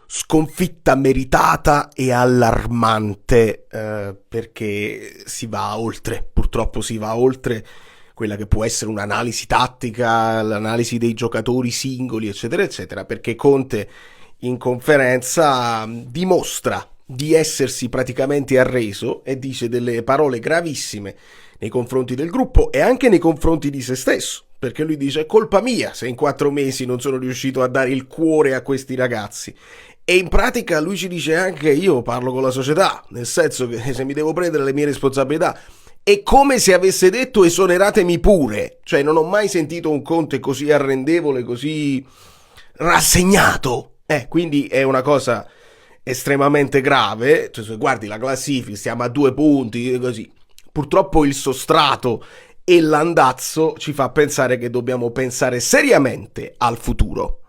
sconfitta meritata e allarmante, perché si va oltre, purtroppo si va oltre quella che può essere un'analisi tattica, l'analisi dei giocatori singoli, eccetera, eccetera, perché Conte in conferenza dimostra di essersi praticamente arreso e dice delle parole gravissime nei confronti del gruppo e anche nei confronti di se stesso, perché lui dice è colpa mia se in 4 mesi non sono riuscito a dare il cuore a questi ragazzi. E in pratica lui ci dice anche io parlo con la società, nel senso che se mi devo prendere le mie responsabilità è come se avesse detto esoneratemi pure, cioè non ho mai sentito un Conte così arrendevole, così rassegnato. Quindi è una cosa estremamente grave, cioè, se guardi la classifica, stiamo a 2 punti, così. Purtroppo il sostrato e l'andazzo ci fa pensare che dobbiamo pensare seriamente al futuro.